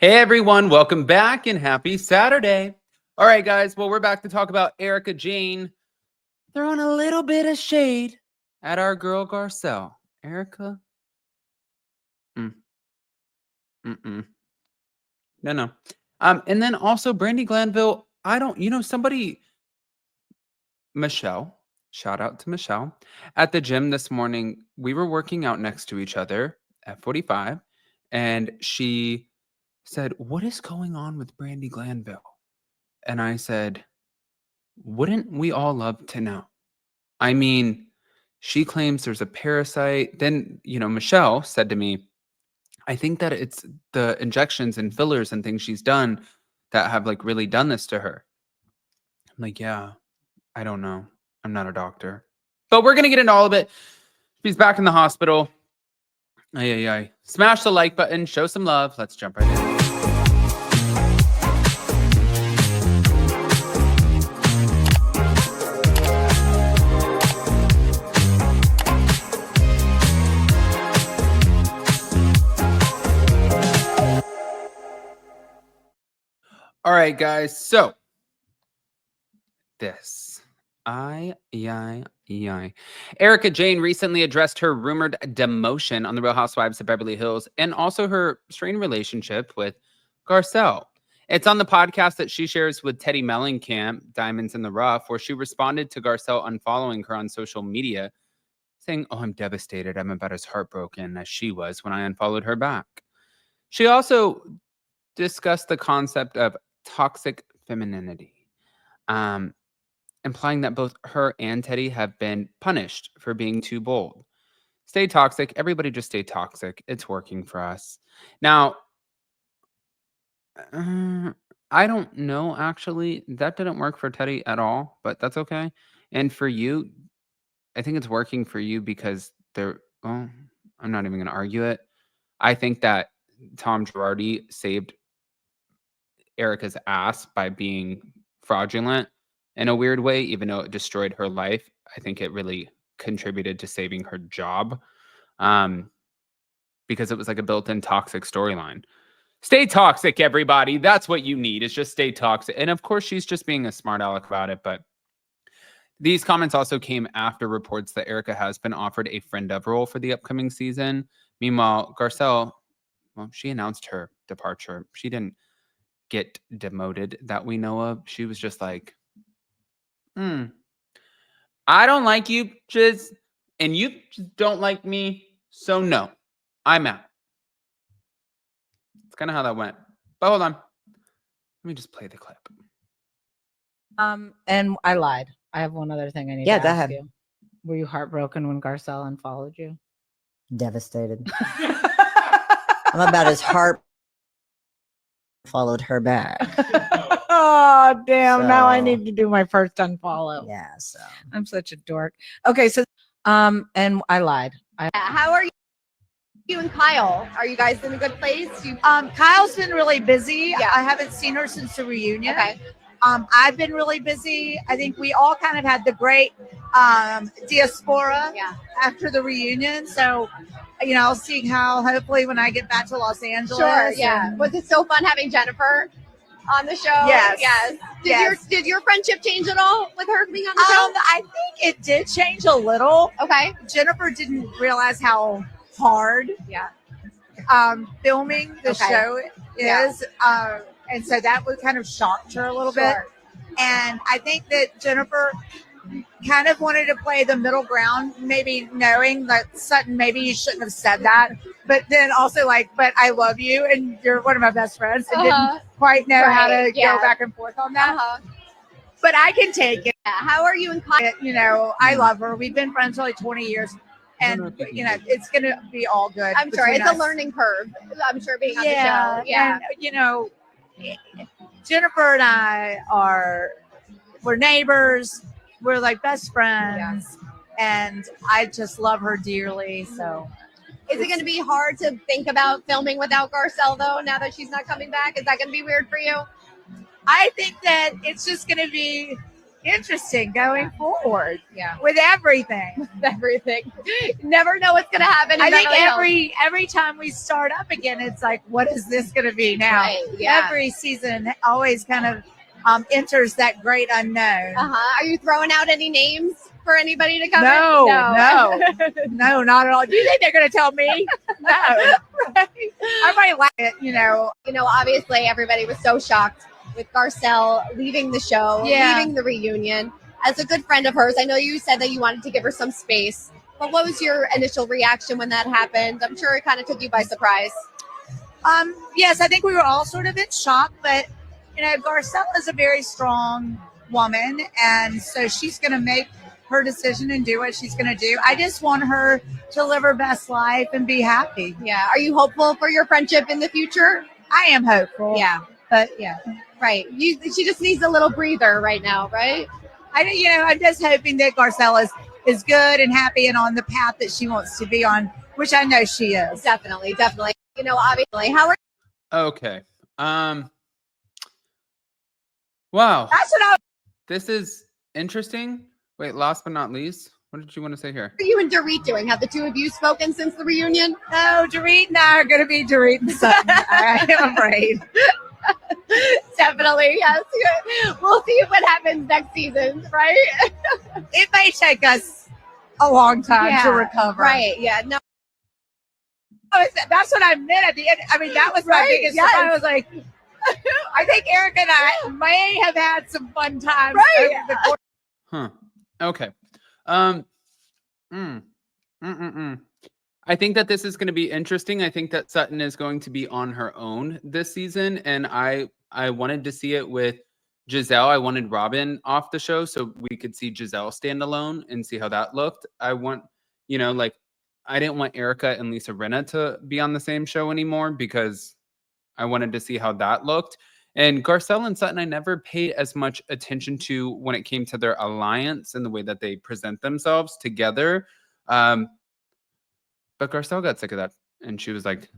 Hey everyone, welcome back and happy Saturday. All right, guys, well, we're back to talk about Erika Jayne throwing a little bit of shade at our girl Garcelle. Erika? Mm-mm. No. And then also Brandi Glanville, Michelle, shout out to Michelle. At the gym this morning, we were working out next to each other at 45, and she said, "What is going on with Brandi Glanville?" And I said, "Wouldn't we all love to know?" I mean, she claims there's a parasite. Then, Michelle said to me, "I think that it's the injections and fillers and things she's done that have like really done this to her." I'm like, "Yeah, I don't know. I'm not a doctor." But we're going to get into all of it. She's back in the hospital. Ay. Smash the like button, show some love. Let's jump right in. All right, guys. So this. Erika Jayne recently addressed her rumored demotion on the Real Housewives of Beverly Hills and also her strained relationship with Garcelle. It's on the podcast that she shares with Teddy Mellencamp, Diamonds in the Rough, where she responded to Garcelle unfollowing her on social media, saying, "Oh, I'm devastated. I'm about as heartbroken as she was when I unfollowed her back." She also discussed the concept of toxic femininity. Implying that both her and Teddy have been punished for being too bold. Stay toxic. Everybody just stay toxic. It's working for us. Now, I don't know, actually. That didn't work for Teddy at all, but that's okay. And for you, I think it's working for you because I'm not even going to argue it. I think that Tom Girardi saved Erika's ass by being fraudulent in a weird way, even though it destroyed her life. I think it really contributed to saving her job, because it was like a built-in toxic storyline. Stay toxic, everybody. That's what you need, is just stay toxic. And of course, she's just being a smart aleck about it. But these comments also came after reports that Erika has been offered a friend of role for the upcoming season. Meanwhile, Garcelle, well, she announced her departure. She didn't get demoted that we know of. She was just like, I don't like you, Chiz, and you just don't like me, so no, I'm out. It's kind of how that went. But hold on. Let me just play the clip. And I lied. I have one other thing I need to ask you. Were you heartbroken when Garcelle unfollowed you? Devastated. I'm about as heart followed her back. Oh, damn. Now I need to do my first unfollow. Yeah, so I'm such a dork. Okay, so and I lied. How are you and Kyle? Are you guys in a good place? Kyle's been really busy. Yeah. I haven't seen her since the reunion. Okay. I've been really busy. I think we all kind of had the great diaspora after the reunion. So, I'll see how hopefully when I get back to Los Angeles. Sure. Yeah. Was it so fun having Jennifer on the show? Yes. Yes. Did your friendship change at all with her being on the show? I think it did change a little. Okay. Jennifer didn't realize how hard filming the show is. And so that would kind of shocked her a little bit. And I think that Jennifer kind of wanted to play the middle ground, maybe knowing that Sutton, maybe you shouldn't have said that. But then also but I love you and you're one of my best friends, and didn't quite know how to go back and forth on that. But I can take it. How are you and Kyle? I love her. We've been friends for like 20 years. And, it's going to be all good. I'm sure it's a learning curve. I'm sure being on the show. Yeah. And, Jennifer and I we're neighbors. We're like best friends. And I just love her dearly. So is it going to be hard to think about filming without Garcelle, though, now that she's not coming back? Is that going to be weird for you? I think that it's interesting going forward Yeah. with everything. Everything. You never know what's going to happen. I think every time we start up again, it's like, what is this going to be now? Right, yeah. Every season always kind of enters that great unknown. Are you throwing out any names for anybody to come No, in? no, not at all. Do you think they're going to tell me? No. I might like it, You know, obviously everybody was so shocked with Garcelle leaving the show, leaving the reunion. As a good friend of hers, I know you said that you wanted to give her some space, but what was your initial reaction when that happened? I'm sure it kind of took you by surprise. Yes, I think we were all sort of in shock, but Garcelle is a very strong woman, and so she's going to make her decision and do what she's going to do. I just want her to live her best life and be happy. Yeah. Are you hopeful for your friendship in the future? I am hopeful. Yeah. But yeah. Right. She just needs a little breather right now, right? I'm just hoping that Garcelle is good and happy and on the path that she wants to be on, which I know she is. Definitely. Obviously, how are Okay. Wow. That's what This is interesting. Wait, last but not least, what did you want to say here? What are you and Dorit doing? Have the two of you spoken since the reunion? No, Dorit and I are going to be Dorit and Sutton. I am afraid. Definitely, yes. We'll see what happens next season, right? It may take us a long time to recover. Right, yeah. No. That's what I meant at the end. I mean, that was my biggest surprise. I was like, I think Erika and I may have had some fun times. Right. Over the course. Huh. Okay. I think that this is going to be interesting. I think that Sutton is going to be on her own this season, and I wanted to see it with Giselle. I wanted Robin off the show so we could see Giselle stand alone and see how that looked. I didn't want Erika and Lisa Rinna to be on the same show anymore because I wanted to see how that looked. And Garcelle and Sutton, I never paid as much attention to when it came to their alliance and the way that they present themselves together. But Garcelle got sick of that, and she was like,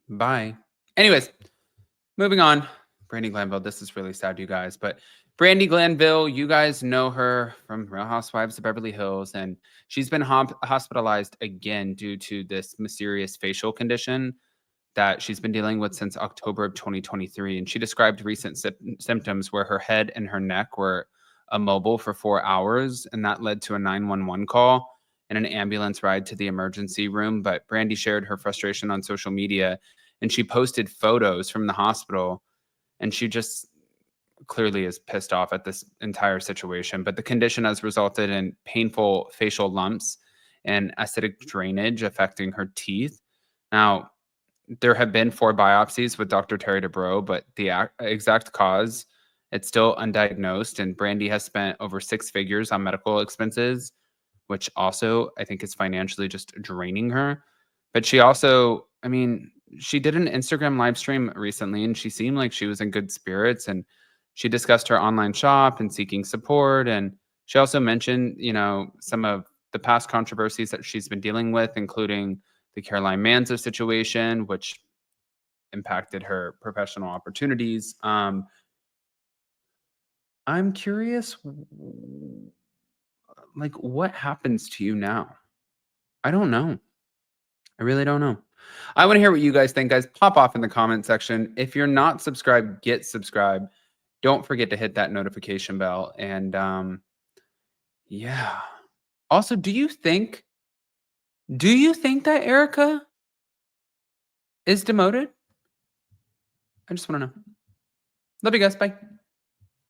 bye. Anyways, moving on. Brandi Glanville, this is really sad, you guys. But Brandi Glanville, you guys know her from Real Housewives of Beverly Hills, and she's been hospitalized again due to this mysterious facial condition that she's been dealing with since October of 2023. And she described recent symptoms where her head and her neck were immobile for 4 hours, and that led to a 911 call and an ambulance ride to the emergency room. But Brandi shared her frustration on social media, and she posted photos from the hospital, and she just clearly is pissed off at this entire situation. But the condition has resulted in painful facial lumps and acidic drainage affecting her teeth. Now, there have been 4 biopsies with Dr. Terry DeBro, but the exact cause, it's still undiagnosed. And Brandi has spent over 6 figures on medical expenses, which also I think is financially just draining her. But she also, she did an Instagram live stream recently, and she seemed like she was in good spirits, and she discussed her online shop and seeking support. And she also mentioned, some of the past controversies that she's been dealing with, including the Caroline Manzo situation, which impacted her professional opportunities. I'm curious, what happens to you now? I don't know. I really don't know. I want to hear what you guys think, guys. Pop off in the comment section. If you're not subscribed, get subscribed. Don't forget to hit that notification bell. And yeah. Also, do you think that Erika is demoted? I just want to know. Love you guys. Bye.